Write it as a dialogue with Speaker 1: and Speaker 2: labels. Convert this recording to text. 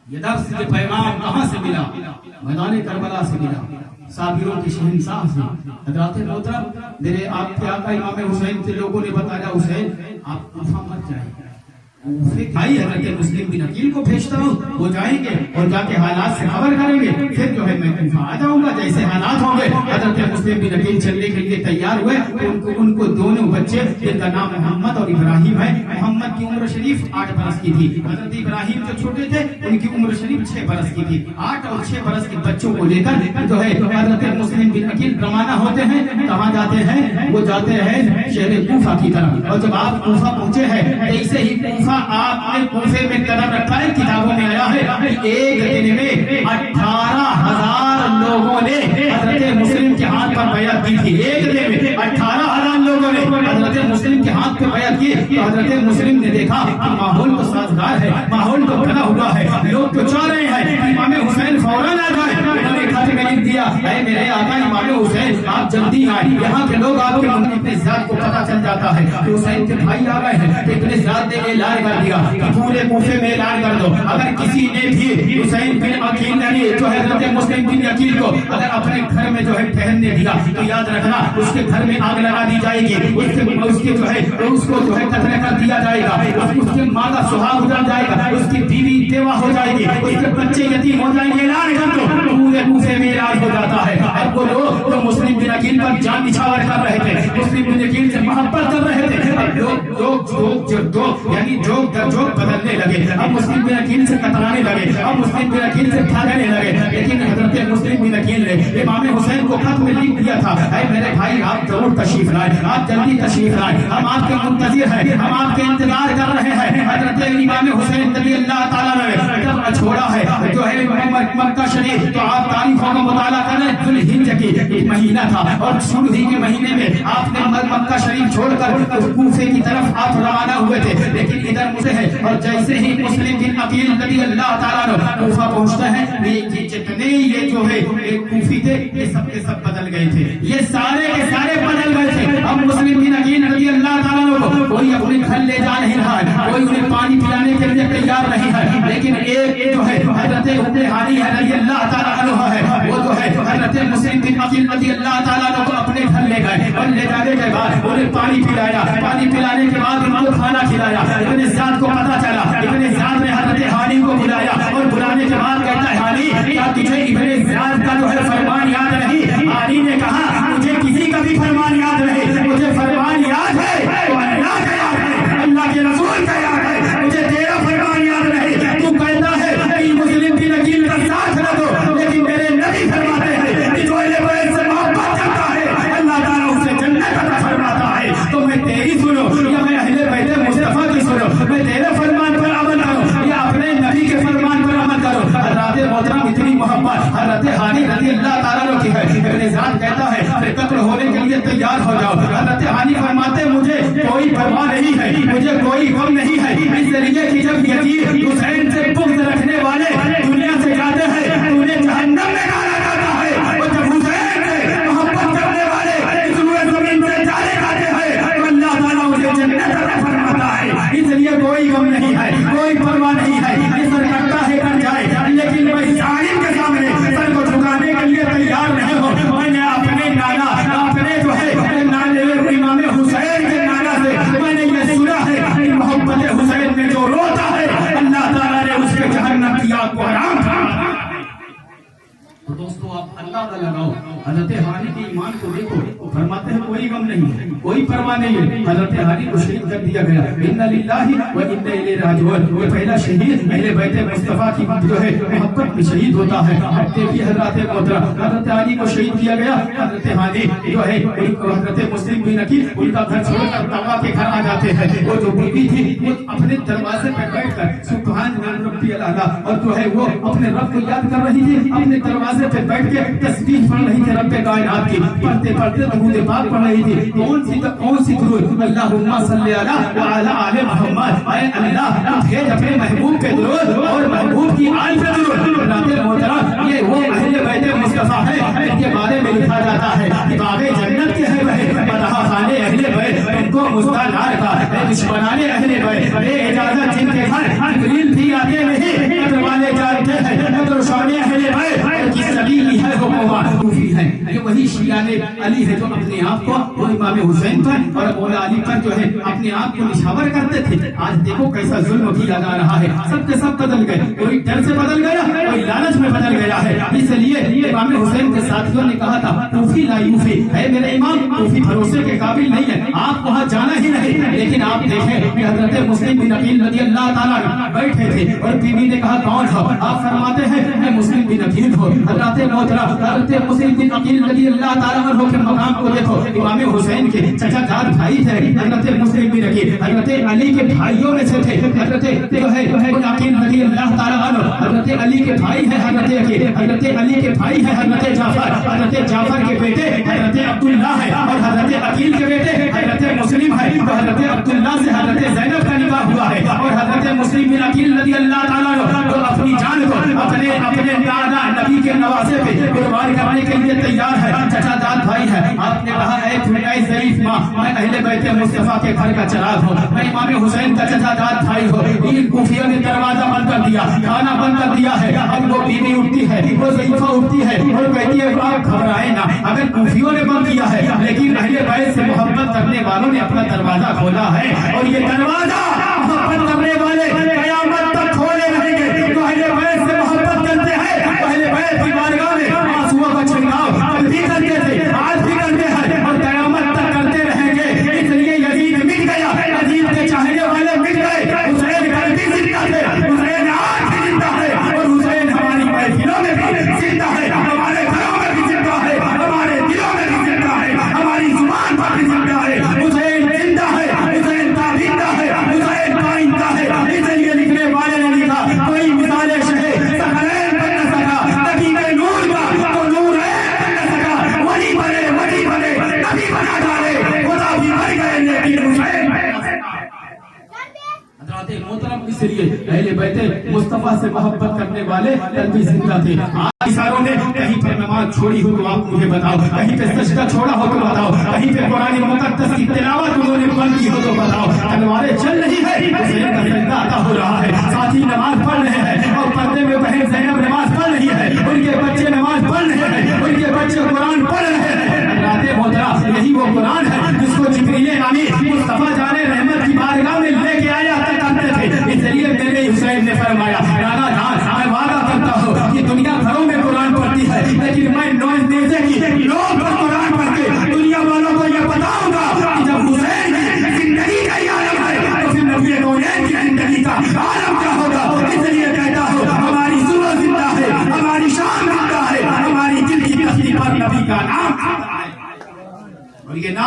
Speaker 1: یہ درس یہ پیغام کہاں سے ملا؟ میدان کربلا سے ملا، صابروں کے شہنشاہ سے۔ حضرات محترم، میرے آپ کے آقا امام حسین سے لوگوں نے بتایا حسین آپ کوفہ مت جائیں، بھائی حضرت مسلم بن عقیل کو بھیجتا ہوں، وہ جائیں گے اور جا کے حالات سے خبر کریں گے، پھر جو ہے میں کوفہ آ جاؤں گا جیسے حالات ہوں گے۔ حضرت مسلم بن عقیل چلنے کے لیے تیار ہوئے، ان کو دونوں بچے جن کا نام محمد اور ابراہیم ہے۔ محمد کی عمر شریف 8 برس کی تھی، حضرت ابراہیم جو چھوٹے تھے ان کی عمر شریف 6 برس کی تھی۔ 8 اور 6 برس کے بچوں کو لے کر جو ہے حضرت مسلم بن عقیل روانہ ہوتے ہیں۔ کہاں جاتے ہیں؟ وہ جاتے ہیں شہر کوفہ کی طرف، اور جب آپ کوفہ پہنچے ہیں ایسے ہی کوفہ آپ نے کوفے میں قدم رکھا ہے، کتابوں میں آیا ہے کہ ایک دن میں 18,000 لوگوں نے حضرت مسلم کے ہاتھ پر بیعت کی تھی۔ ایک دن میں 18,000 لوگوں نے حضرت مسلم کے ہاتھ پر بیعت کی۔ تو حضرت مسلم نے دیکھا کہ ماحول تو سازگار ہے، ماحول تو بنا ہوا ہے، لوگ تو چاہ رہے ہیں امام حسین فوراً آ جائے۔ انہوں نے خط میں لکھ دیا، اے میرے آقا امام حسین آپ جلدی آئیں، یہاں کے لوگ آپ کے اپنے ذات کو پتہ چل جاتا ہے کہ حسین کے بھائی آ گئے ہیں۔ ابن ذات نے اعلان کر دیا کہ پورے کوفے میں اعلان کر دو، اگر کسی نے بھی حسین بن عقیل یعنی جو حضرت مسلم بن عقیل کو اگر اپنے گھر میں جو ہے ٹھہرنے دیا تو یاد رکھنا اس کے گھر میں آگ لگا دی جائے گی، اس کے جو ہے اس کو جو ہے قتل کر دیا جائے گا، اس کے ماں کا سہاگ اجڑ جائے گا، اس کی بیوی بیوہ ہو جائے گی، اس کے بچے یتیم ہو جائیں گے۔ اعلان کر دو، پورے کوفے میں اعلان ہو جاتا ہے۔ اب وہ لوگ جو مسلم بن عقیل پر جان نچھاور کر رہے تھے، مسلم بن عقیل سے محبت کر رہے تھے، اب لوگ یعنی جو بدلنے لگے، اب مسلم بن عقیل سے کترانے لگے، اب مسلم بن عقیل سے بھاگنے لگے۔ لیکن حضرت مسلم بن عقیل نے امام حسین کو خط میں لکھ دیا تھا، اے میرے بھائی آپ ضرور تشریف لائیں، آپ جلدی تشریف لائیں، ہم آپ کے منتظر ہیں، ہم آپ کے انتظار کر رہے ہیں۔ حضرت امام حسین رضی اللہ تعالیٰ نے جب چھوڑا ہے جو ہے مکہ شریف، تو آپ تاریخوں کا مطالعہ کریں، ذوالحجہ کی ایک مہینہ تھا اور شروع ہی کے مہینے میں آپ نے مکہ شریف چھوڑ کر کوفے کی طرف آپ روانہ ہوئے تھے، لیکن ادھر مجھے ہے اور جیسے ہی مسلم بن عقیل رضی اللہ تعالیٰ نے کوفہ پہنچتا ہے، یہ جتنے یہ جو ہے کوفی تھے یہ سب کے سب بدل گئے تھے، یہ سارے کے سارے بدل گئے تھے۔ اب مسلم بن عقیل رضی اللہ تعالیٰ کو کوئی اپنے گھر لے جا نہیں رہا ہے، کوئی انہیں پانی پلانے کے لیے تیار نہیں ہے، لیکن ایک جو ہے حضرت ابن ہانی رضی اللہ تعالیٰ عنہ ہے، وہ جو ہے حضرت مسلم بن عقیل رضی اللہ تعالیٰ عنہ کو اپنے گھر لے گئے اور لے جانے کے بعد انہیں پانی پلایا، پانی پلانے کے بعد ان کو کھانا کھلایا۔ ابن زیاد کو پتا چلا، ابن زیاد نے حضرت ہانی کو بلایا اور بلانے کے بعد کہتا ہے ہانی کیا تجھے ابن زیاد کا جو ہے فرمان یاد نہیں؟ ہانی نے کہا مجھے کسی کا بھی فرمان یاد نہیں، مجھے فرمان یاد ہے تو اللہ کا یاد ہے، اللہ کے رسول کا یاد ہے، مجھے تیرا فرمان یاد نہیں۔ تو کہتا ہے کہ مسلم بن عقیل کا ساتھ نہ دو، لیکن میرے نبی فرماتے ہیں کہ جو اہل بیت سے محبت کرتا ہے اللہ تعالیٰ اسے جنت عطا فرماتا ہے۔ تو میں تیری سنو یا میں اہل بیت مصطفیٰ کی سنو، میں تیرے فرمان پر عمل کروں یا اپنے نبی کے فرمان پر عمل کروں؟ حضرات محترم اتنی محبت حضرت ہانی رضی اللہ تعالیٰ عنہ کی ہے۔ ابن زیاد کہتا ہے کہ قتل ہونے کے لیے تیار ہو جاؤ۔ حضرت ہانی فرماتے مجھے کوئی پرواہ نہیں ہے، مجھے کوئی غم نہیں ہے، اس لیے کہ جب یزید حسین سے بغض رکھنے والے دنیا سے جاتے ہیں تو انہیں جہنم میں ڈالا جاتا ہے، اور جب حسین سے محبت کرنے والے اس روئے زمین سے جانے جاتے ہیں تو اللہ تعالیٰ اسے جنت عطا فرماتا ہے۔ اس لیے کوئی غم نہیں ہے، کوئی پرواہ نہیں ہے، یہ سر کرتا ہے کر جائے، لیکن میں ظالم کے سامنے سر کو جھکانے کے لیے تیار نہیں ہوں۔ میں نے اپنے نانا اپنے جو ہے امام حسین کے نانا سے میں نے یہ سنا ہے کہ محبت حسین میں جو روتا ہے اللہ تعالیٰ نے اس کے جہنم کی آگ کو حرام فرمایا۔ تو دوستو آپ اللہ کا لگاؤ، حضرت ہانی کے ایمان کو دیکھو، فرماتے ہیں کوئی غم نہیں ہے، کوئی پرواہ نہیں ہے۔ حضرت ہانی کو شہید کر دیا گیا، انا للہ و انا الیہ راجعون۔ یہ پہلا شہید اہل بیت مصطفیٰ کی جو ہے محبت میں شہید ہوتا ہے۔ اب دیکھیے حضرات محترم، حضرت ہانی کو شہید کیا گیا، حضرت ہانی جو ہے حضرت مسلم بن عقیل ان کا گھر چھوڑ کر طلحہ کے گھر آ جاتے ہیں۔ وہ جو بیوی تھی وہ اپنے دروازے پہ بیٹھ کر سبحان ربی الاعلیٰ اور جو ہے وہ اپنے رب کو یاد کر رہی تھی، اپنے دروازے پہ بیٹھ کے تسبیح پڑھ رہی تھی رب کائنات کی، پڑھتے پڑھتے درود پاک پڑھ رہی تھی۔ کون سی درود؟ اللہم صلی علی وعلی آل محمد، اے اللہ بھیج اپنے محبوب پہ درود اور محبوب کی آل پہ درود۔ محترم یہ وہ اہل بیت مصطفیٰ ہے جن کے بارے میں لکھا جاتا ہے کہ باغ جنت کے ہے مدح خانے اہل بیت، ان کو مستدار کا دشمنان اہل بیت بے اجازت جن کے گھر جبریل بھی آتے نہیں، والے جان بیٹے ہیں مگر شان اہل بیت کی سبیلی ہے وہ موافی ہے. یہ وہی شیعہ علی ہے جو اپنے آپ کو وہ امام حسین پر اور مولا علی پر جو ہے اپنے آپ کو نشاور کرتے تھے. آج دیکھو کیسا ظلم کیا جا رہا ہے. سب کے سب بدل گئے. کوئی ڈر سے بدل گیا, کوئی لالچ میں بدل گیا ہے. اس لیے امام حسین کے ساتھیوں نے کہا تھا کوفی لا یوفی ہے میرے امام, کوفی بھروسے کے قابل نہیں ہے, آپ وہاں جانا ہی نہیں. لیکن آپ دیکھیں کہ حضرت مسلم بن عقیل رضی اللہ تعالیٰ بیٹھے تھے اور بیوی نے کہا کون ہو؟ آپ فرماتے ہیں میں مسلم بن عقیل ہوں. حضرت محترم حضرت مسلم بن عقیل رضی اللہ تعالیٰ عنہ کے مقام کو دیکھو. امام حسین کے چچا جان بھائی تھے حضرت مسلم بن عقیل, حضرت علی کے بھائیوں میں سے تھے. حضرت جو ہے عقیل رضی اللہ تعالیٰ عنہ حضرت علی کے بھائی ہے. حضرت عقیل حضرت علی کے بھائی ہے حضرت جعفر, حضرت جعفر کے بیٹے حضرت عبداللہ ہے اور حضرت عقیل کے بیٹے حضرت مسلم ہے. حضرت عبداللہ سے حضرت زینب کا نکاح ہوا ہے اور حضرت مسلم بن عقیل رضی اللہ تعالیٰ عنہ تو اپنی جان کو اپنے نبی کے نواسے پہ قربان کرنے کے لیے تیار ہے. چچا داد بھائی ہے. آپ نے کہا اے ضعیف ماں میں اہل بیت مصطفیٰ کے گھر کا چراغ ہوں, میں امام حسین کا چچا داد بھائی ہوں. ان کوفیوں نے دروازہ بند کر دیا, کھانا بند کر دیا ہے. اب وہ بیوی اٹھتی ہے, وہ ضعیفہ اٹھتی ہے اور کہتی ہے آپ گھبرائیں نہ. اگر کوفیوں نے بند کیا ہے لیکن اہل بیت سے محبت کرنے والوں نے اپنا دروازہ کھولا ہے اور یہ دروازہ محبت کرنے والے قیامت تک کھولے رہیں گے. جو اہل بیت سے محبت کرتے ہیں اہل بیت کی بارگاہ میں آنسوؤں کا چھڑکاؤ کل بھی کرتے تھے, آج بھی کرتے ہیں اور قیامت تک کرتے رہیں گے. اس لیے یزید مٹ گیا, یزید کے چاہنے والے مٹ گئے. حسین کل بھی زندہ ہے, حسین آج بھی زندہ ہے اور حسین ہماری محفلوں میں بھی زندہ ہے, ہمارے گھروں میں بھی زندہ ہے, ہمارے دلوں میں بھی زندہ ہے, ہماری زبان پر بھی زندہ ہے. حسین زندہ ہے, حسین تابندہ ہے, حسین پائندہ ہے. اس لیے لکھنے والے نے لکھا کوئی مثال شہ سکلین بن نہ سکا نبی کے نور کا تو نور ہے بن نہ سکا. ولی بنے نبی بنا ڈالے خدا بھی مر گئے لیکن حسین حضرات محترم. اس لیے اہل بیت مصطفیٰ سے محبت کرنے والے کل بھی زندہ تھے. ساروں نے کہیں پر نماز چھوڑی ہو تو آپ مجھے بتاؤ, کہیں پہ سجدہ چھوڑا ہو تو بتاؤ, کہیں پہ قرآن مقدس کی تلاوت انہوں نے بند کی ہو تو بتاؤ. تلواریں چل رہی ہے, حسین کا سجدہ عطا ہو رہا ہے, ساتھی نماز پڑھ رہے ہیں اور پردے میں بہن زینب نماز پڑھ رہی ہے, ان کے بچے نماز پڑھ رہے ہیں, ان کے بچے قرآن پڑھ رہے ہیں. حضرات محترم یہی وہ قرآن ہے جس کو جبریل امین مصطفیٰ جان رحمت کی بارگاہ میں لے کے آیا کرتے تھے. اس لیے میرے حسین نے فرمایا نانا جان میں وعدہ کرتا ہوں کہ دنیا بھروں میں قرآن پڑھتی ہے لیکن میں نوز نیزے کی لوگ پر قرآن پڑھ کے دنیا والوں کو یہ بتاؤں گا کہ جب حسین کی زندگی کا یہ عالم ہے تو پھر نبی کونین کی زندگی کا عالم کیا ہوگا. اس لیے کہتا ہوں ہماری صبح زندہ ہے, ہماری شان زندہ ہے, ہماری دل کی تسلی پر نبی کا نام ہے اور یہ نام